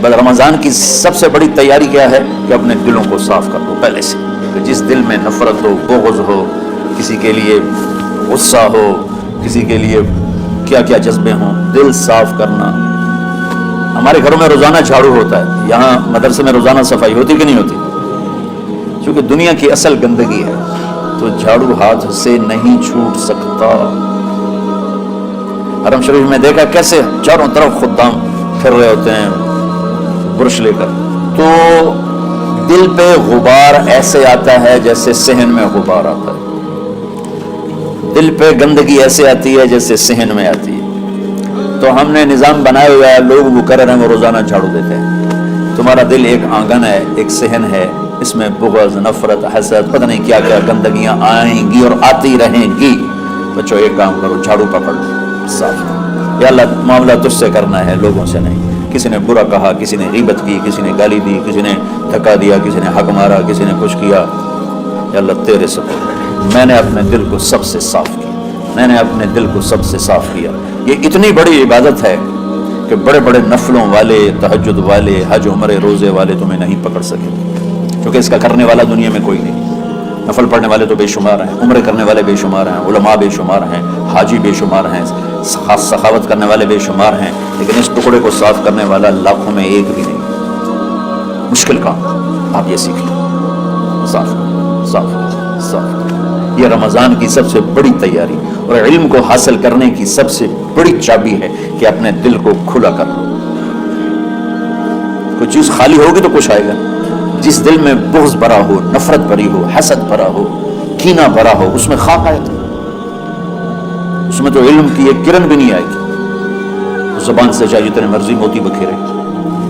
بس رمضان کی سب سے بڑی تیاری کیا ہے کہ اپنے دلوں کو صاف کر دو پہلے سے، کہ جس دل میں نفرت ہو، بغض ہو، کسی کے لیے غصہ ہو، کسی کے لیے کیا کیا جذبے ہوں، دل صاف کرنا۔ ہمارے گھروں میں روزانہ جھاڑو ہوتا ہے، یہاں مدرسے میں روزانہ صفائی ہوتی کہ نہیں ہوتی؟ چونکہ دنیا کی اصل گندگی ہے تو جھاڑو ہاتھ سے نہیں چھوٹ سکتا۔ حرم شریف میں دیکھا کیسے چاروں طرف خدام پھر رہے ہوتے ہیں برش لے کر، تو دل پہ غبار ایسے آتا ہے جیسے صحن میں غبار آتا ہے، دل پہ گندگی ایسے آتی ہے جیسے صحن میں آتی ہے۔ تو ہم نے نظام بنایا ہوا ہے، لوگ وہ کر رہے ہیں، وہ روزانہ جھاڑو دیتے ہیں۔ تمہارا دل ایک آنگن ہے، ایک صحن ہے، اس میں بغض، نفرت، حسد، پتہ نہیں کیا کیا گندگیاں آئیں گی اور آتی رہیں گی۔ بچوں ایک کام کرو، جھاڑو پکڑ لو، صاف۔ یا اللہ معاملہ تجھ سے کرنا ہے، لوگوں سے نہیں۔ کسی نے برا کہا، کسی نے غیبت کی، کسی نے گالی دی، کسی نے دھکا دیا، کسی نے حق مارا، کسی نے کچھ کیا، یا اللہ تیرے سپرد میں نے اپنے دل کو سب سے صاف کیا، میں نے اپنے دل کو سب سے صاف کیا۔ یہ اتنی بڑی عبادت ہے کہ بڑے بڑے نفلوں والے، تہجد والے، حج عمرے روزے والے تمہیں نہیں پکڑ سکے، کیونکہ اس کا کرنے والا دنیا میں کوئی نہیں۔ نفل پڑھنے والے تو بے شمار ہیں، عمرے کرنے والے بے شمار ہیں، علماء بے شمار ہیں، حاجی بے شمار ہیں، خاص سخاوت کرنے والے بے شمار ہیں، لیکن اس ٹکڑے کو صاف کرنے والا لاکھوں میں ایک بھی نہیں۔ مشکل کام، آپ یہ سیکھ لیں، صاف صاف صاف۔ یہ رمضان کی سب سے بڑی تیاری اور علم کو حاصل کرنے کی سب سے بڑی چابی ہے کہ اپنے دل کو کھلا کر لو۔ کوئی چیز خالی ہوگی تو کچھ آئے گا۔ جس دل میں بغض بھرا ہو، نفرت بھری ہو، حسد بھرا ہو، کینہ بھرا ہو، اس میں خاک آئے گا، اس میں تو علم کی ایک کرن بھی نہیں آئے گی۔ اس زبان سے چاہے جتنے مرضی موتی بکھیرے،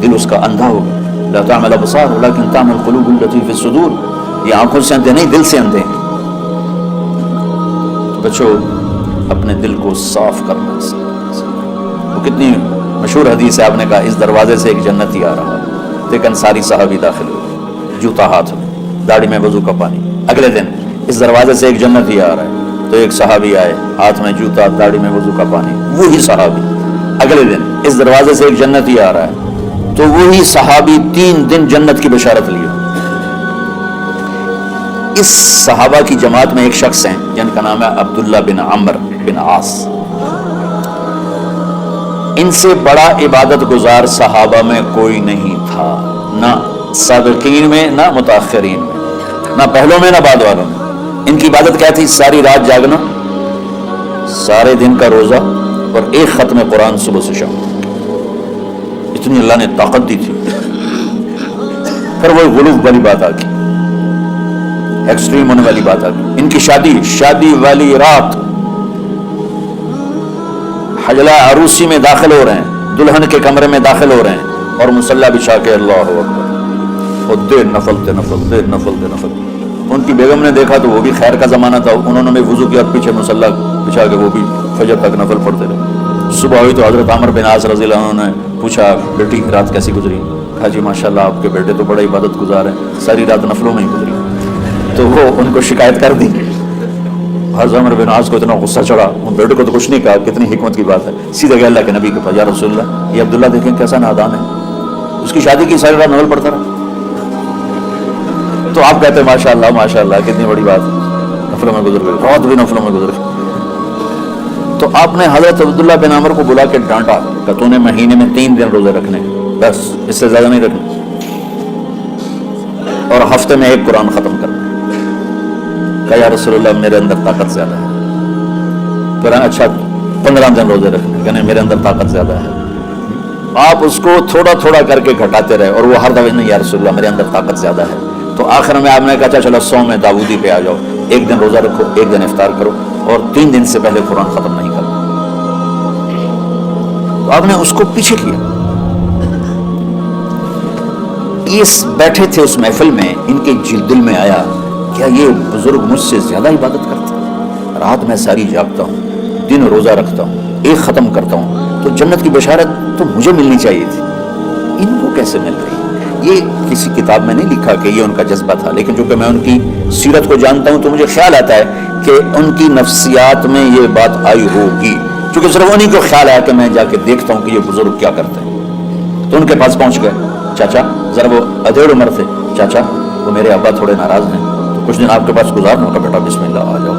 دل اس کا اندھا ہوگا۔ لا تعمل ابصار ولكن تعمل القلوب التي في الصدور۔ یہ آنکھوں سے اندھے نہیں، دل سے اندھے ہیں۔ تو بچوں اپنے دل کو صاف کرنا۔ وہ کتنی مشہور حدیث ہے، آپ نے کہا اس دروازے سے ایک جنتی آ رہا، ایک انصاری صحابی داخل ہوئے، جوتا ہاتھ میں، داڑھی میں وضو کا پانی۔ اگلے دن اس دروازے سے ایک جنتی آ رہا ہے، تو ایک صحابی آئے، ہاتھ میں جوتا، داڑھی میں وضو کا پانی، وہی صحابی۔ اگلے دن اس دروازے سے ایک جنتی آ رہا ہے، تو وہی صحابی 3 دن جنت کی بشارت لیے۔ اس صحابہ کی جماعت میں ایک شخص ہیں جن کا نام ہے عبداللہ بن عمرو بن عاص۔ ان سے بڑا عبادت گزار صحابہ میں کوئی نہیں تھا، نہ سابقین میں، نہ متاخرین میں، نہ پہلوں میں، نہ بعد والوں میں۔ ان کی عبادت کیا تھی؟ ساری رات جاگنا، سارے دن کا روزہ، اور ایک ختم قرآن صبح سے شام۔ اتنی اللہ نے طاقت دی تھی۔ پھر وہ غلوف والی بات آ گئی، ایکسٹریم ہونے والی بات آ گئی۔ ان کی شادی والی رات حجلہ عروسی میں داخل ہو رہے ہیں، دلہن کے کمرے میں داخل ہو رہے ہیں، اور مصلی بچھا کے اللہ اکبر، اور دیر نفل۔ ان کی بیگم نے دیکھا تو وہ بھی خیر کا زمانہ تھا، انہوں نے وضو کیا اور پیچھے مصلی بچھا کے وہ بھی فجر تک نفل پڑھتے رہے۔ صبح ہوئی تو حضرت عمرو بن عاص رضی اللہ عنہ نے پوچھا بیٹی رات کیسی گزری؟ کہا جی ماشاءاللہ آپ کے بیٹے تو بڑا عبادت گزار ہیں، ساری رات نفلوں میں ہی گزری۔ تو وہ ان کو شکایت کر دی۔ حضرت عمرو بن عاص کو اتنا غصہ چڑھا، ان بیٹے کو تو کچھ نہیں کہا، کتنی حکمت کی بات ہے، سیدھے گئے اللہ کے نبی کے پاس، یا رسول اللہ یہ عبداللہ دیکھیں کیسا نادان ہے، اس کی شادی کی ساری رات نفل پڑھتا رہا۔ تو آپ کہتے ہیں ماشاءاللہ کتنی بڑی بات ہے، نفلوں میں گزر گئی، رات بھی نفلوں میں گزر گئی۔ تو آپ نے حضرت عبداللہ بن عمرو کو بلا کے ڈانٹا کہ تو نے مہینے میں 3 دن روزے رکھنے، بس اس سے زیادہ نہیں رکھنے، اور ہفتے میں 1 قرآن ختم کرنا۔ کہا یا رسول اللہ میرے اندر طاقت زیادہ ہے۔ پھر اچھا 15 دن روزے رکھنے، کہنے میرے اندر طاقت زیادہ ہے۔ آپ اس کو تھوڑا تھوڑا کر کے گھٹاتے رہے، اور وہ ہر دفعہ نہیں یا رسول اللہ میرے اندر طاقت زیادہ ہے۔ تو آخر میں آپ نے کہا چلو 100 میں داؤدی پہ آ جاؤ، 1 دن روزہ رکھو، 1 دن افطار کرو، اور 3 دن سے پہلے قرآن ختم نہیں کرنا۔ تو آپ نے اس کو پیچھے کیا۔ اس بیٹھے تھے اس محفل میں، ان کے دل میں آیا کیا یہ بزرگ مجھ سے زیادہ عبادت کرتے ہیں؟ رات میں ساری جاگتا ہوں، دن روزہ رکھتا ہوں، 1 ختم کرتا ہوں، تو جنت کی بشارت تو مجھے ملنی چاہیے تھی، ان کو کیسے مل رہی؟ یہ کسی کتاب میں نہیں لکھا کہ یہ ان کا جذبہ تھا، لیکن چونکہ میں ان کی سیرت کو جانتا ہوں تو مجھے خیال آتا ہے کہ ان کی نفسیات میں یہ بات آئی ہوگی، چونکہ صرف انہیں کو خیال آیا کہ میں جا کے دیکھتا ہوں کہ یہ بزرگ کیا کرتے ہیں۔ تو ان کے پاس پہنچ گئے. چاچا ذرا وہ ادھیڑ عمر تھے. چاچا وہ میرے ابا تھوڑے ناراض ہیں تو کچھ دن آپ کے پاس گزارنا کا. بیٹا بسم اللہ آ جاؤ.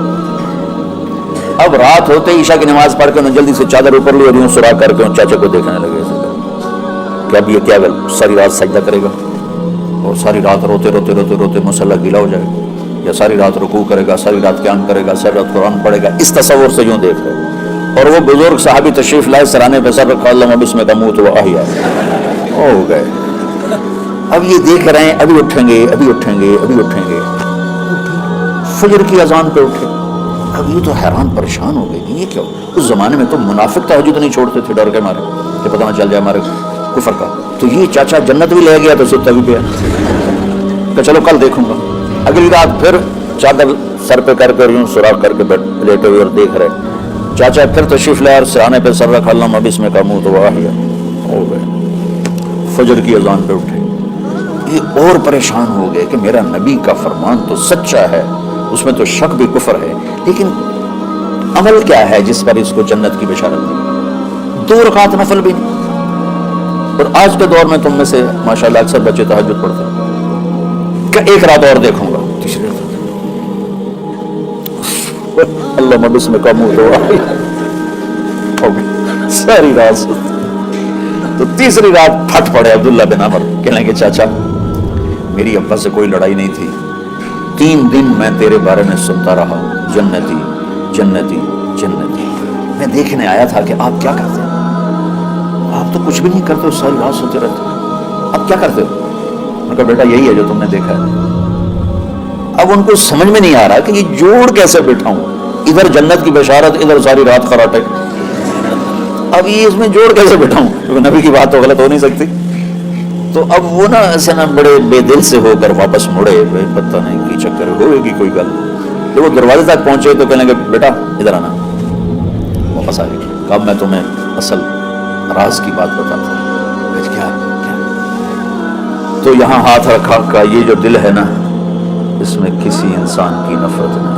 اب رات ہوتے عشاء کی نماز پڑھ کے انہوں نے جلدی سے چادر اوپر لی اور یوں سرا کر کے ان چاچا کو دیکھنے لگے کہ اب یہ کیا ساری رات سجدہ کرے گا اور ساری رات روتے روتے روتے روتے مصلی گیلا ہو جائے گا, یا ساری رات رکوع کرے گا, ساری رات قیام کرے گا, ساری رات قرآن پڑھے گا. اس تصور سے یوں دیکھ رہے. اور وہ بزرگ صحابی تشریف لائے, سرانے پہ سر رکھا, اللہ بسم کا منہ تو آہیا ہو گئے. اب یہ دیکھ رہے ہیں ابھی اٹھیں گے ابھی اٹھیں گے ابھی اٹھیں گے. فجر کی اذان پہ اٹھے. اب یہ تو حیران پریشان ہو گئے کہ یہ کیا. اس زمانے میں تو منافق تہجد نہیں چھوڑتے تھے ڈر کے مارے کہ پتہ نہ چل جائے ہمارے کفر کا. تو یہ چاچا جنت بھی لے گیا تو ستا بھی پیا کہ چلو کل دیکھوں گا. اگلی رات پھر چادر سر پہ کر کے یوں سراخ کر کے لیٹے ہوئے اور دیکھ رہے. چاچا پھر تشریف لائے اور سرانے پہ سر رکھا, اللہ بسم کا منہ تو آہیا ہو گئے. فجر کی اذان پہ اٹھے. یہ اور پریشان ہو گئے کہ میرا نبی کا فرمان تو سچا ہے, اس میں تو شک بھی کفر ہے, لیکن عمل کیا ہے جس پر اس کو جنت کی بشارت دی؟ 2 رکعت نفل بھی نہیں. اور آج کے دور میں تم میں سے ماشاءاللہ اکثر بچے تہجد پڑھتے ہیں کہ 1 رات اور دیکھوں گا, تیسری رات اللہ بسم کا منہ تو ساری رات. تو تیسری رات پھٹ پڑے عبداللہ بن عمر, کہنے کہ چاچا میری ابا سے کوئی لڑائی نہیں تھی, 3 دن میں تیرے بارے میں سنتا رہا, جنتی جنتی جنتی. میں دیکھنے آیا تھا کہ آپ کیا کرتے ہیں. آپ تو کچھ بھی نہیں کرتے ہو, ساری رات سوتے رہتے ہو, آپ کیا کرتے ہو؟ میں کہا بیٹا یہی ہے جو تم نے دیکھا ہے. اب ان کو سمجھ میں نہیں آ رہا کہ یہ جوڑ کیسے بٹھاؤں, ادھر جنت کی بشارت, ادھر ساری رات خراٹے. اب یہ اس میں جوڑ کیسے بٹھاؤں, کیونکہ نبی کی بات تو غلط ہو نہیں سکتی. تو اب وہ نا ایسے نا بڑے بے دل سے ہو کر واپس مڑے, پتہ نہیں کی چکر ہوئے گی کوئی گل. جب وہ دروازے تک پہنچے تو کہنے لگے بیٹا ادھر آنا. واپس آ گئے. اب میں تمہیں اصل راز کی بات بتاتا ہوں. کیا تو یہاں ہاتھ رکھا کا یہ جو دل ہے نا, اس میں کسی انسان کی نفرت نہیں.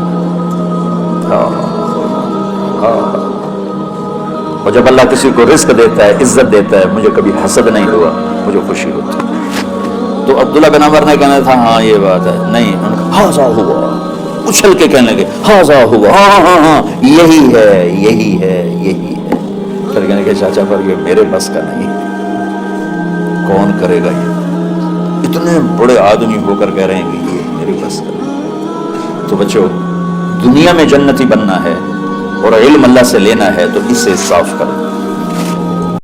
اور جب اللہ کسی کو رزق دیتا ہے, عزت دیتا ہے, مجھے کبھی حسد نہیں ہوا, مجھے خوشی ہوتی. تو عبداللہ بن عمر نے کہنا تھا ہاں یہ بات ہے. نہیں, انہوں نے کہا ہاضا ہوا, اچھل کے کہنے لگے ہاضا ہوا, ہاں ہاں ہاں یہی ہے یہی ہے یہی ہے. پھر کہنے کہ چاچا پر یہ میرے بس کا نہیں, کون کرے گا یہ. اتنے بڑے آدمی ہو کر کہہ رہے ہیں کہ یہ میرے بس کا نہیں. تو بچوں, دنیا میں جنتی بننا ہے اور علم اللہ سے لینا ہے تو اسے صاف کرو.